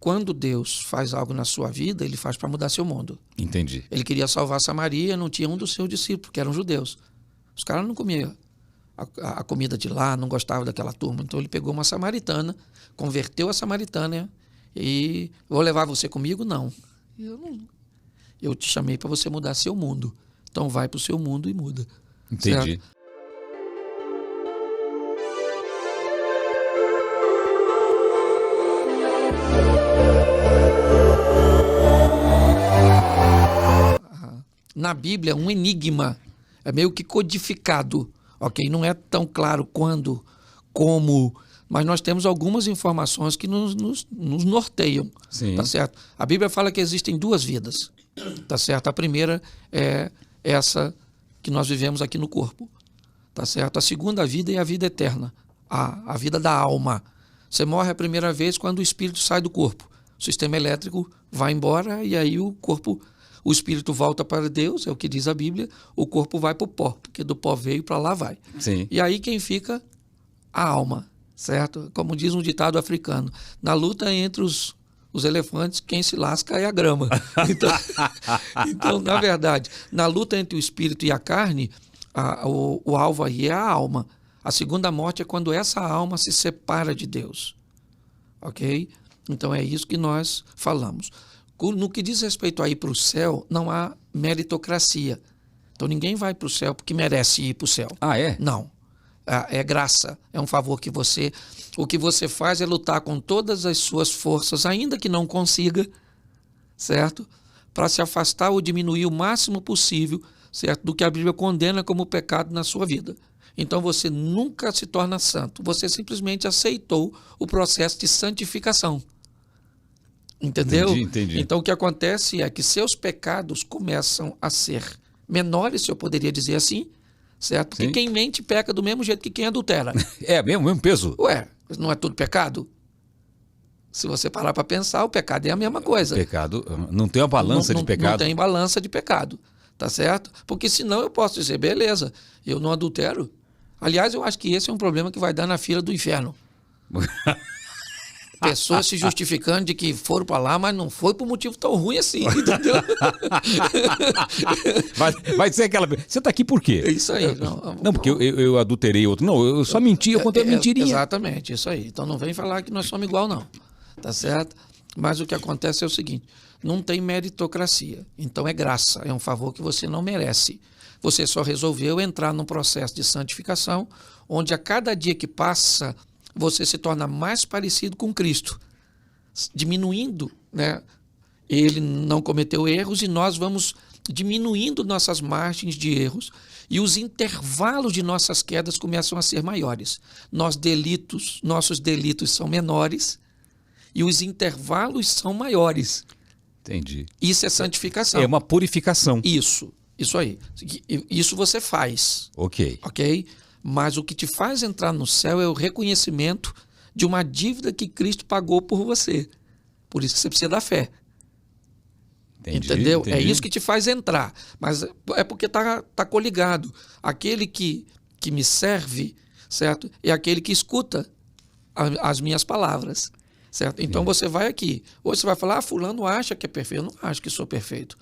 quando Deus faz algo na sua vida, ele faz para mudar seu mundo. Entendi. Ele queria salvar Samaria, não tinha um dos seus discípulos, que eram judeus. Os caras não comiam a comida de lá, não gostavam daquela turma. Então ele pegou uma samaritana, converteu a samaritana e vou levar você comigo? Não. Eu te chamei para você mudar seu mundo. Então vai para o seu mundo e muda. Entendi. Certo? Na Bíblia, um enigma é meio que codificado, ok? Não é tão claro quando, como, mas nós temos algumas informações que nos norteiam, Sim. Tá certo? A Bíblia fala que existem duas vidas, tá certo? A primeira é essa que nós vivemos aqui no corpo, tá certo? A segunda vida é a vida eterna, a vida da alma. Você morre a primeira vez quando o espírito sai do corpo. O sistema elétrico vai embora e aí o espírito volta para Deus, é o que diz a Bíblia, o corpo vai para o pó, porque do pó veio para lá vai. Sim. E aí quem fica? A alma, certo? Como diz um ditado africano, na luta entre os elefantes, quem se lasca é a grama. Então, na verdade, na luta entre o espírito e a carne, o alvo aí é a alma. A segunda morte é quando essa alma se separa de Deus. Ok? Então é isso que nós falamos. No que diz respeito a ir para o céu, não há meritocracia. Então ninguém vai para o céu porque merece ir para o céu. Ah, é? Não. É graça, é um favor que você... O que você faz é lutar com todas as suas forças, ainda que não consiga, certo? Para se afastar ou diminuir o máximo possível, certo? Do que a Bíblia condena como pecado na sua vida. Então você nunca se torna santo. Você simplesmente aceitou o processo de santificação. Entendeu? Entendi. Então o que acontece é que seus pecados começam a ser menores, se eu poderia dizer assim, certo? Porque Sim. quem mente peca do mesmo jeito que quem adultera. É mesmo peso? Ué, não é tudo pecado? Se você parar para pensar, o pecado é a mesma coisa. Pecado, não tem uma balança de pecado? Não tem balança de pecado, tá certo? Porque senão eu posso dizer, beleza, eu não adultero. Aliás, eu acho que esse é um problema que vai dar na fila do inferno. Pessoas se justificando de que foram para lá, mas não foi por motivo tão ruim assim, entendeu? Vai ser aquela... Você está aqui por quê? É isso aí. Não, porque eu adulterei outro. Não, eu só menti, eu contei mentirinha. Exatamente, isso aí. Então não vem falar que nós somos igual, não. Tá certo? Mas o que acontece é o seguinte, não tem meritocracia. Então é graça, é um favor que você não merece. Você só resolveu entrar num processo de santificação, onde a cada dia que passa... você se torna mais parecido com Cristo, diminuindo, né? Ele não cometeu erros e nós vamos diminuindo nossas margens de erros e os intervalos de nossas quedas começam a ser maiores. Nossos delitos são menores e os intervalos são maiores. Entendi. Isso é santificação. É uma purificação. Isso aí. Isso você faz. Ok. Mas o que te faz entrar no céu é o reconhecimento de uma dívida que Cristo pagou por você. Por isso que você precisa da fé. Entendeu? É isso que te faz entrar. Mas é porque tá coligado. Aquele que me serve, certo? É aquele que escuta as minhas palavras, certo? Então você vai aqui. Hoje você vai falar, fulano acha que é perfeito. Eu não acho que sou perfeito.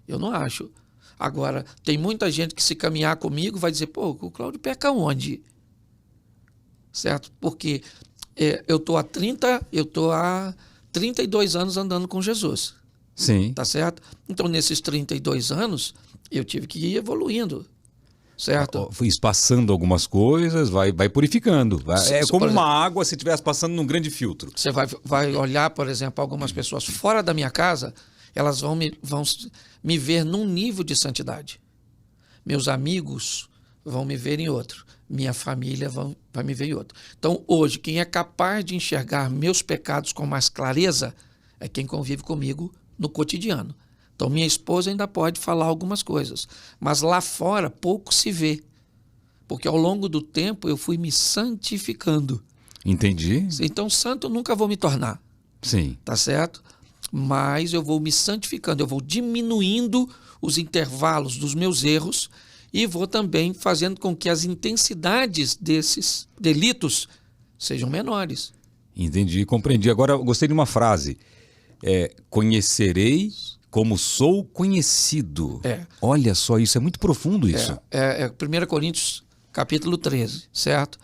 Eu não acho. Agora, tem muita gente que se caminhar comigo vai dizer, pô, o Cláudio peca onde? Certo? Porque eu tô há 32 anos andando com Jesus. Sim. Tá certo? Então, nesses 32 anos, eu tive que ir evoluindo. Certo? Fui espaçando algumas coisas, vai purificando. É como uma água se estivesse passando num grande filtro. Você vai olhar, por exemplo, algumas pessoas fora da minha casa, elas vão me ver num nível de santidade. Meus amigos vão me ver em outro. Minha família vai me ver em outro. Então, hoje, quem é capaz de enxergar meus pecados com mais clareza é quem convive comigo no cotidiano. Então, minha esposa ainda pode falar algumas coisas, mas lá fora pouco se vê, porque ao longo do tempo eu fui me santificando. Entendi. Então, santo eu nunca vou me tornar. Sim. Tá certo? Mas eu vou me santificando, eu vou diminuindo os intervalos dos meus erros e vou também fazendo com que as intensidades desses delitos sejam menores. Entendi, compreendi. Agora, eu gostei de uma frase. Conhecerei como sou conhecido. Olha só, isso é muito profundo isso. É 1 Coríntios, capítulo 13, certo?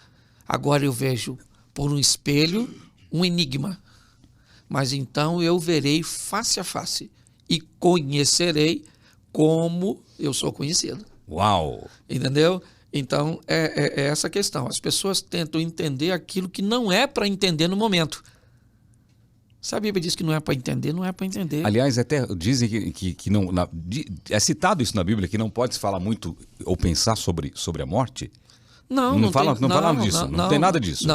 Agora eu vejo por um espelho um enigma, mas então eu verei face a face e conhecerei como eu sou conhecido. Uau! Entendeu? Então, é essa questão. As pessoas tentam entender aquilo que não é para entender no momento. Se a Bíblia diz que não é para entender, não é para entender. Aliás, até dizem que não... é citado isso na Bíblia, que não pode se falar muito ou pensar sobre a morte? Não fala disso, não tem nada disso.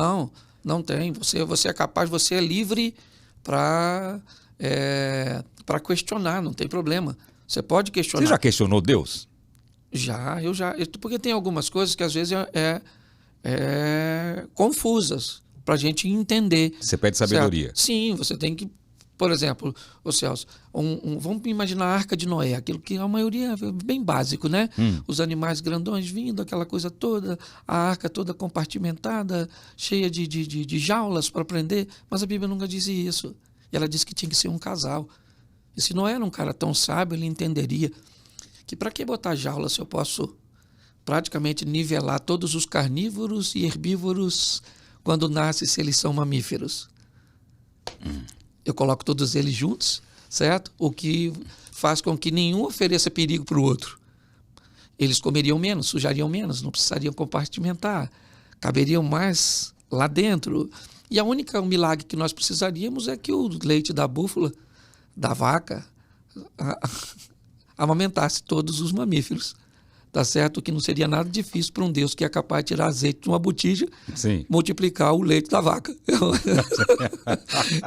Não tem. Você é capaz, você é livre para questionar, não tem problema. Você pode questionar. Você já questionou Deus? Eu já. Porque tem algumas coisas que às vezes confusas para a gente entender. Você pede sabedoria. Certo? Sim, você tem que, por exemplo, Celso, vamos imaginar a Arca de Noé, aquilo que a maioria é bem básico, né? Os animais grandões vindo, aquela coisa toda, a arca toda compartimentada, cheia de jaulas para prender, mas a Bíblia nunca dizia isso. E ela disse que tinha que ser um casal. E se Noé era um cara tão sábio, ele entenderia que para que botar jaula se eu posso praticamente nivelar todos os carnívoros e herbívoros quando nascem, se eles são mamíferos. Eu coloco todos eles juntos, certo? O que faz com que nenhum ofereça perigo para o outro. Eles comeriam menos, sujariam menos, não precisariam compartimentar, caberiam mais lá dentro. E o milagre que nós precisaríamos é que o leite da búfala, da vaca, amamentasse todos os mamíferos. Tá certo? Que não seria nada difícil para um Deus que é capaz de tirar azeite de uma botija, multiplicar o leite da vaca.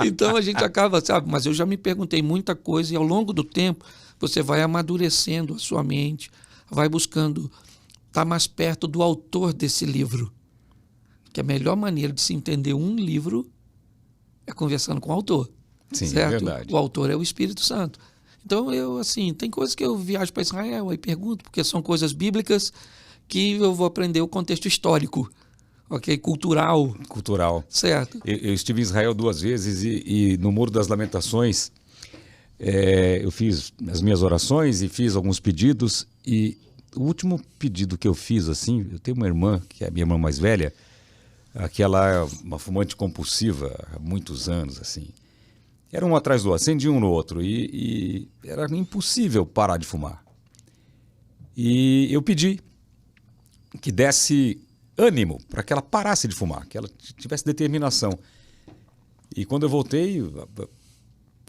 Então a gente acaba, sabe? Mas eu já me perguntei muita coisa e ao longo do tempo você vai amadurecendo a sua mente, vai buscando estar mais perto do autor desse livro. Que a melhor maneira de se entender um livro é conversando com o autor. Sim, certo? É verdade. O autor é o Espírito Santo. Então, tem coisas que eu viajo para Israel e pergunto, porque são coisas bíblicas que eu vou aprender o contexto histórico, ok? Cultural. Certo. Eu estive em Israel 2 vezes e no Muro das Lamentações eu fiz as minhas orações e fiz alguns pedidos e o último pedido que eu fiz, assim, eu tenho uma irmã, que é a minha irmã mais velha, que ela é uma fumante compulsiva há muitos anos, assim. Era um atrás do outro, acendia um no outro e era impossível parar de fumar. E eu pedi que desse ânimo para que ela parasse de fumar, que ela tivesse determinação. E quando eu voltei,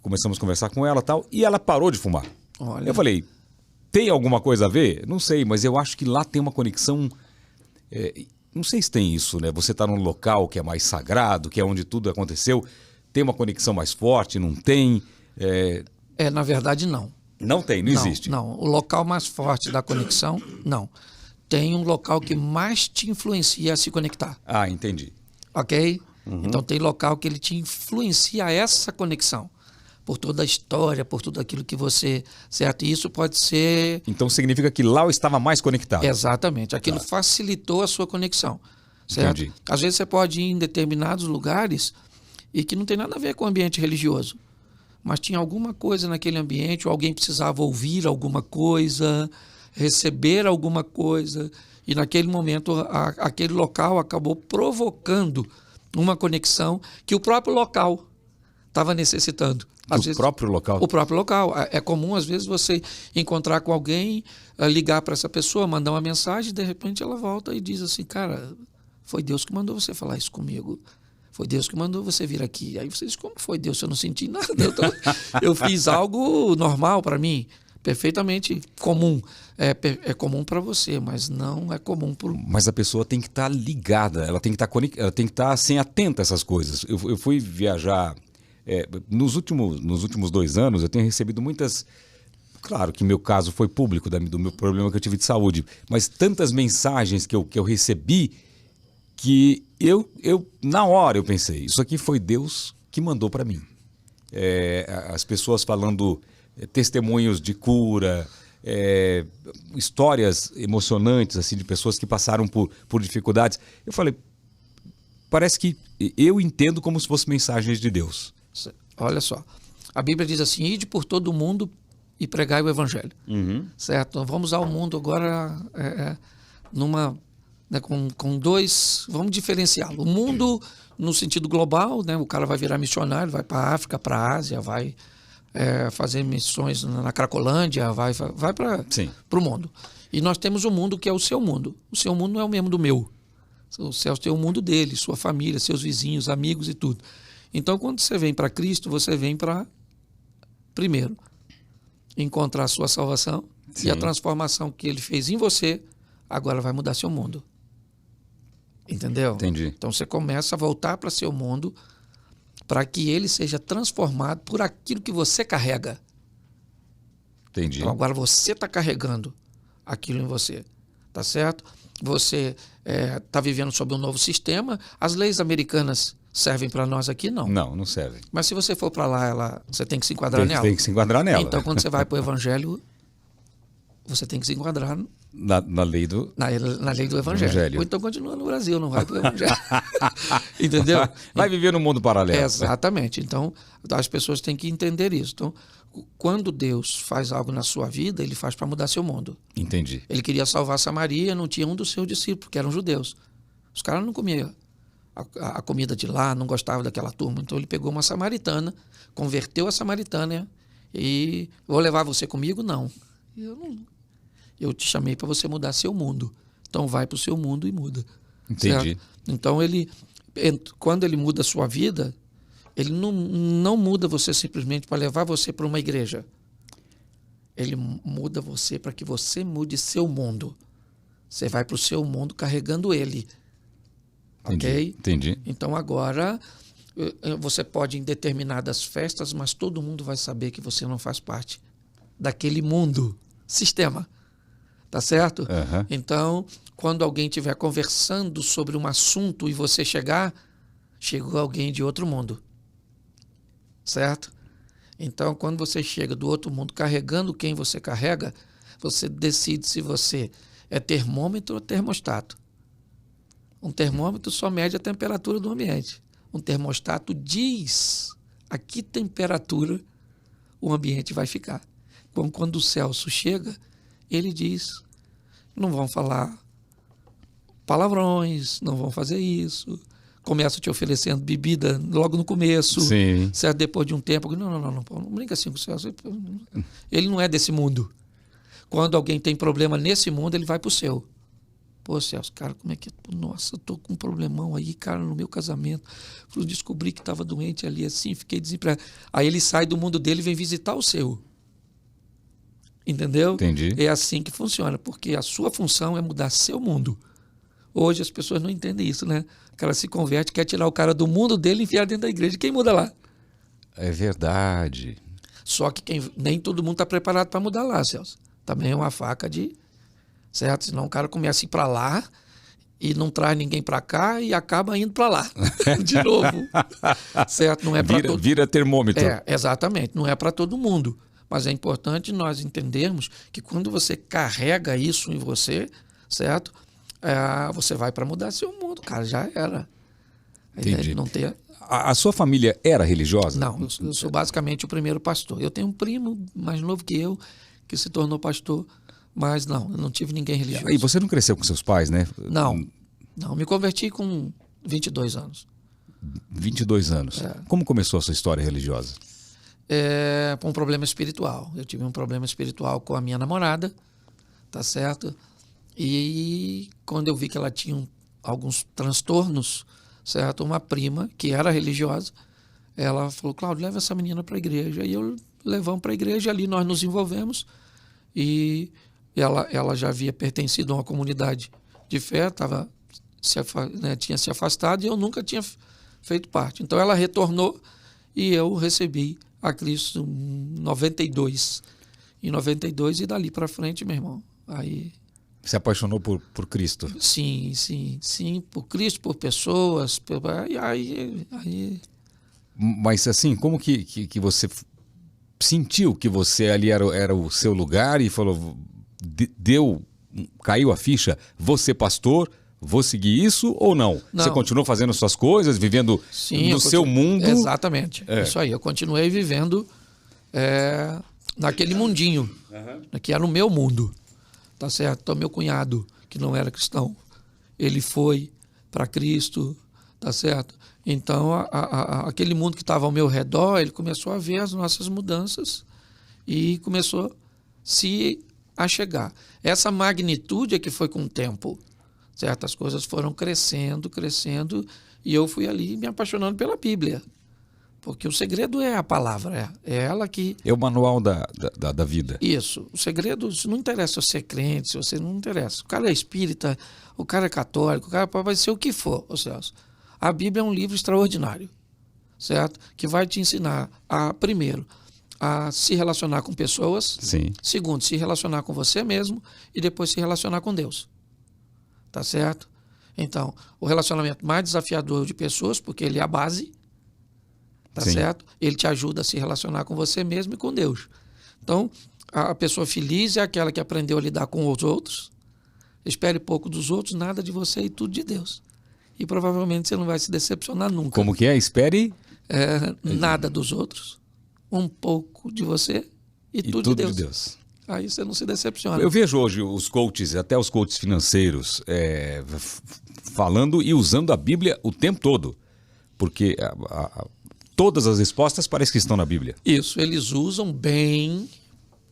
começamos a conversar com ela e ela parou de fumar. Olha. Eu falei, tem alguma coisa a ver? Não sei, mas eu acho que lá tem uma conexão... não sei se tem isso, né? Você está num local que é mais sagrado, que é onde tudo aconteceu... Tem uma conexão mais forte? Não tem? Na verdade, não. Não tem, não existe? Não, o local mais forte da conexão, não. Tem um local que mais te influencia a se conectar. Ah, entendi. Ok? Então tem local que ele te influencia a essa conexão. Por toda a história, por tudo aquilo que você... Certo? E isso pode ser... Então significa que lá eu estava mais conectado. Exatamente. Aquilo facilitou a sua conexão. Certo? Entendi. Às vezes você pode ir em determinados lugares... e que não tem nada a ver com o ambiente religioso. Mas tinha alguma coisa naquele ambiente, ou alguém precisava ouvir alguma coisa, receber alguma coisa, e naquele momento aquele local acabou provocando uma conexão que o próprio local estava necessitando. O próprio local? O próprio local. É comum, às vezes, você encontrar com alguém, ligar para essa pessoa, mandar uma mensagem, e de repente ela volta e diz assim, cara, foi Deus que mandou você falar isso comigo. Foi Deus que mandou você vir aqui. Aí você diz, como foi Deus? Eu não senti nada. Eu fiz algo normal para mim, perfeitamente comum. É comum para você, mas não é comum para... Mas a pessoa tem que estar ligada, ela tem que estar assim, atenta a essas coisas. Eu fui viajar... nos últimos 2 anos, eu tenho recebido muitas... Claro que meu caso foi público do meu problema que eu tive de saúde, mas tantas mensagens que eu recebi que na hora eu pensei, isso aqui foi Deus que mandou para mim. As pessoas falando testemunhos de cura, histórias emocionantes assim de pessoas que passaram por dificuldades. Eu falei, parece que eu entendo como se fossem mensagens de Deus. Olha só, a Bíblia diz assim: ide por todo o mundo e pregai o evangelho. Certo? Então, vamos usar o mundo agora numa, né, com dois, vamos diferenciá-lo. O mundo no sentido global, né, o cara vai virar missionário, vai para a África, para a Ásia, vai fazer missões na Cracolândia, vai para o mundo. E nós temos o mundo que é o seu mundo. O seu mundo não é o mesmo do meu. O céu tem o mundo dele, sua família, seus vizinhos, amigos e tudo. Então, quando você vem para Cristo, você vem para, primeiro, encontrar a sua salvação. Sim. E a transformação que ele fez em você, agora vai mudar seu mundo. Entendeu? Entendi. Então, você começa a voltar para seu mundo para que ele seja transformado por aquilo que você carrega. Entendi. Então, agora você está carregando aquilo em você. Tá certo? Você está vivendo sob um novo sistema. As leis americanas servem para nós aqui? Não. Não servem. Mas se você for para lá, você tem que se enquadrar nela. Tem que se enquadrar nela. Então, quando você vai para o Evangelho, você tem que se enquadrar na lei do... Na lei do Evangelho. Ou então continua no Brasil, não vai para o Evangelho. Entendeu? Vai viver num mundo paralelo. Exatamente. Então, as pessoas têm que entender isso. Então, quando Deus faz algo na sua vida, ele faz para mudar seu mundo. Entendi. Ele queria salvar Samaria, não tinha um dos seus discípulos, que eram judeus. Os caras não comiam a comida de lá, não gostavam daquela turma. Então ele pegou uma samaritana, converteu a samaritana e vou levar você comigo? Não. Eu te chamei para você mudar seu mundo. Então vai para o seu mundo e muda. Entendi. Certo? Então quando ele muda a sua vida, ele não muda você simplesmente para levar você para uma igreja. Ele muda você para que você mude seu mundo. Você vai para o seu mundo carregando ele. Ok? Entendi. Então agora você pode ir em determinadas festas, mas todo mundo vai saber que você não faz parte daquele mundo, sistema. Tá certo? Uhum. Então, quando alguém estiver conversando sobre um assunto e você chegou alguém de outro mundo. Certo? Então, quando você chega do outro mundo carregando quem você carrega, você decide se você é termômetro ou termostato. Um termômetro só mede a temperatura do ambiente. Um termostato diz a que temperatura o ambiente vai ficar. Quando o Celso chega, ele diz: não vão falar palavrões, não vão fazer isso. Começa te oferecendo bebida logo no começo. Sim. Certo? Depois de um tempo, não brinca assim com o Celso. Ele não é desse mundo. Quando alguém tem problema nesse mundo, ele vai para o seu. Pô, Celso, cara, como é que... Nossa, eu tô com um problemão aí, cara, no meu casamento. Eu descobri que estava doente ali assim, fiquei desempregado. Aí ele sai do mundo dele e vem visitar o seu. Entendeu? Entendi. É assim que funciona, porque a sua função é mudar seu mundo. Hoje as pessoas não entendem isso, né? O cara se converte, quer tirar o cara do mundo dele e enfiar dentro da igreja. Quem muda lá? É verdade. Só que nem todo mundo está preparado para mudar lá, Celso. Também é uma faca de... Certo? Senão o cara começa a ir para lá e não traz ninguém para cá e acaba indo para lá de novo. Certo? Não é para todo... Vira termômetro. Exatamente. Não é para todo mundo. Mas é importante nós entendermos que quando você carrega isso em você, certo? Você vai para mudar seu mundo, cara. Já era. Entendi. Não ter... A sua família era religiosa? Não, eu sou basicamente o primeiro pastor. Eu tenho um primo mais novo que eu que se tornou pastor. Mas não, eu não tive ninguém religioso. E você não cresceu com seus pais, né? Não, me converti com 22 anos. 22 anos. Como começou a sua história religiosa? Com um problema espiritual. Eu tive um problema espiritual com a minha namorada, tá certo? E quando eu vi que ela tinha alguns transtornos, certo? Uma prima, que era religiosa, ela falou: Cláudio, leva essa menina para a igreja. E eu levamos para a igreja, ali nós nos envolvemos e... Ela já havia pertencido a uma comunidade de fé, tinha se afastado e eu nunca tinha feito parte. Então ela retornou e eu recebi a Cristo em 92. Em 92 e dali para frente, meu irmão. Aí... Se apaixonou por Cristo? Sim, por Cristo, por pessoas. Aí... Mas assim, como que você sentiu que você ali era o seu lugar e falou... caiu a ficha, você pastor, vou seguir isso ou não? Não. Você continuou fazendo suas coisas, vivendo Sim, no seu mundo? Exatamente. Isso aí. Eu continuei vivendo naquele mundinho, que era o meu mundo. Tá certo? Então, meu cunhado, que não era cristão, ele foi para Cristo, tá certo? Então, aquele mundo que estava ao meu redor, ele começou a ver as nossas mudanças e começou se a chegar. Essa magnitude é que foi com o tempo. Certas coisas foram crescendo, crescendo, e eu fui ali me apaixonando pela Bíblia. Porque o segredo é a palavra, é ela que... É o manual da vida. Isso. O segredo, isso não interessa se você é crente, se você não interessa. O cara é espírita, o cara é católico, o cara pode ser o que for, ô Celso. A Bíblia é um livro extraordinário, certo? Que vai te ensinar, primeiro, a se relacionar com pessoas. Sim. Segundo, se relacionar com você mesmo. E depois se relacionar com Deus. Tá certo? Então, o relacionamento mais desafiador de pessoas, porque ele é a base, tá Sim. certo? Ele te ajuda a se relacionar com você mesmo e com Deus. Então, a pessoa feliz é aquela que aprendeu a lidar com os outros, espere pouco dos outros, nada de você e tudo de Deus. E provavelmente você não vai se decepcionar nunca. Como que é? Espere... nada dos outros, um pouco de você e tudo de Deus. Aí você não se decepciona. Eu vejo hoje os coaches, até os coaches financeiros, falando e usando a Bíblia o tempo todo. Porque todas as respostas parecem que estão na Bíblia. Isso, eles usam bem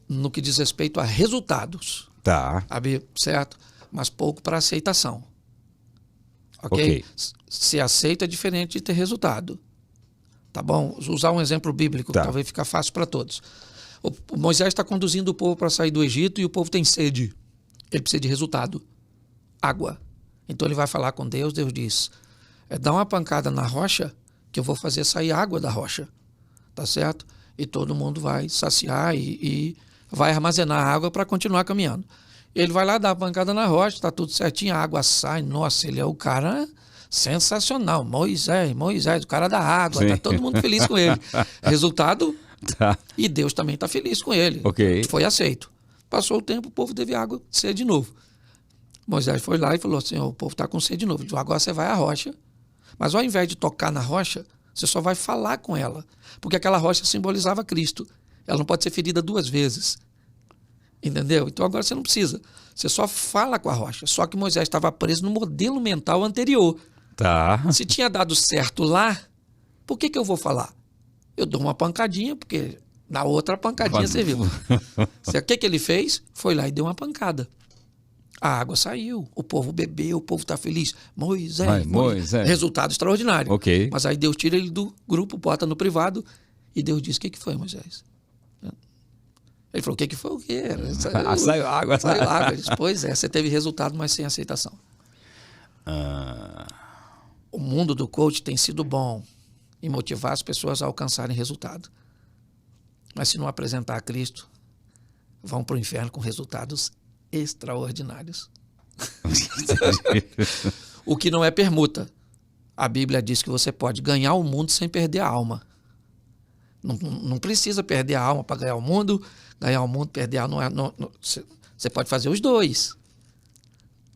no que diz respeito a resultados. Tá. Certo? Mas pouco para aceitação. Ok. Se aceita é diferente de ter resultado. Tá bom? Usar um exemplo bíblico, Tá. talvez fica fácil para todos. O Moisés está conduzindo o povo para sair do Egito e o povo tem sede. Ele precisa de resultado. Água. Então ele vai falar com Deus, Deus diz, dá uma pancada na rocha que eu vou fazer sair água da rocha. Tá certo? E todo mundo vai saciar e vai armazenar água para continuar caminhando. Ele vai lá dar a pancada na rocha, está tudo certinho, a água sai. Nossa, ele é o cara sensacional. Moisés, o cara da água. Está todo mundo feliz com ele. Resultado... Tá. E Deus também está feliz com ele. Ok. Foi aceito. Passou o tempo, o povo teve água, sede de novo. Moisés foi lá e falou assim, o povo está com sede de novo. Ele falou, agora você vai à rocha, mas ao invés de tocar na rocha, você só vai falar com ela. Porque aquela rocha simbolizava Cristo. Ela não pode ser ferida 2 vezes. Entendeu? Então agora você não precisa. Você só fala com a rocha. Só que Moisés estava preso no modelo mental anterior. Tá. Se tinha dado certo lá, por que eu vou falar? Eu dou uma pancadinha, porque na outra pancadinha você viu. O que ele fez? Foi lá e deu uma pancada. A água saiu, o povo bebeu, o povo está feliz. Moisés. Resultado extraordinário. Ok. Mas aí Deus tira ele do grupo, bota no privado, e Deus diz, o que foi, Moisés? Ele falou, o que foi o quê? Saiu água. Saiu água. Ele disse, pois é, você teve resultado, mas sem aceitação. O mundo do coach tem sido bom e motivar as pessoas a alcançarem resultado. Mas se não apresentar a Cristo, vão para o inferno com resultados extraordinários. O que não é permuta. A Bíblia diz que você pode ganhar o mundo sem perder a alma. Não precisa perder a alma para ganhar o mundo, perder a alma. Você pode fazer os dois.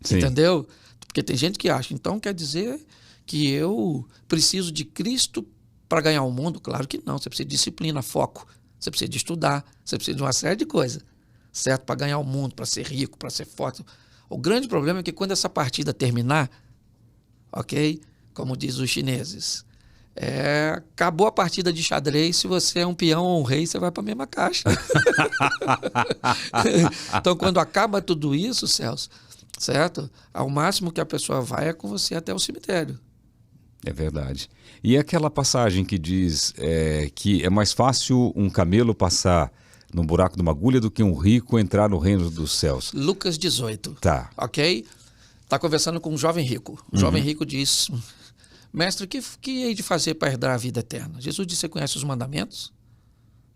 Sim. Entendeu? Porque tem gente que acha, então quer dizer que eu preciso de Cristo para ganhar o mundo? Claro que não. Você precisa de disciplina, foco. Você precisa de estudar. Você precisa de uma série de coisas. Certo? Para ganhar o mundo, para ser rico, para ser forte. O grande problema é que quando essa partida terminar, ok? Como diz os chineses, acabou a partida de xadrez, se você é um peão ou um rei, você vai para a mesma caixa. Então, quando acaba tudo isso, Celso, certo? Ao máximo que a pessoa vai é com você até o cemitério. É verdade. E aquela passagem que diz que é mais fácil um camelo passar no buraco de uma agulha do que um rico entrar no reino dos céus. Lucas 18. Tá. Ok? Está conversando com um jovem rico. O jovem rico diz, mestre, o que hei de fazer para herdar a vida eterna? Jesus disse, você conhece os mandamentos?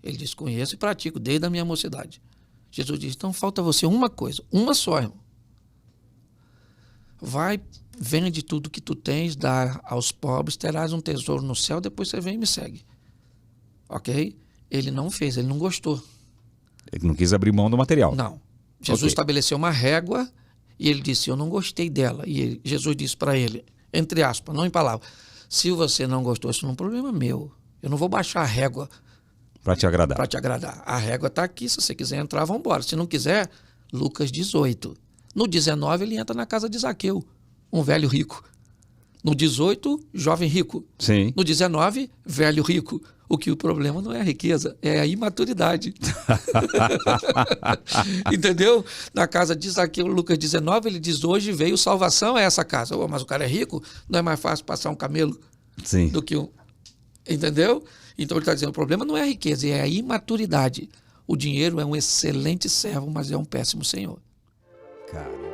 Ele diz, conheço e pratico desde a minha mocidade. Jesus diz, então falta você uma coisa, uma só, irmão. Vai, vende tudo que tu tens, dá aos pobres, terás um tesouro no céu, depois você vem e me segue. Ok? Ele não fez, ele não gostou. Ele não quis abrir mão do material. Não. Jesus estabeleceu uma régua E ele disse, eu não gostei dela. E Jesus disse para ele, entre aspas, não em palavras, se você não gostou, isso não é um problema meu. Eu não vou baixar a régua Para te agradar. para te agradar. A régua está aqui, se você quiser entrar, vamos embora. Se não quiser, Lucas 18. No 19, ele entra na casa de Zaqueu, um velho rico. No 18, jovem rico. Sim. No 19, velho rico. O que o problema não é a riqueza, é a imaturidade. Entendeu? Na casa de Zaqueu, Lucas 19, ele diz, hoje veio salvação a essa casa. Oh, mas o cara é rico, não é mais fácil passar um camelo Sim. do que um... Entendeu? Então ele está dizendo, o problema não é a riqueza, é a imaturidade. O dinheiro é um excelente servo, mas é um péssimo senhor. Cara.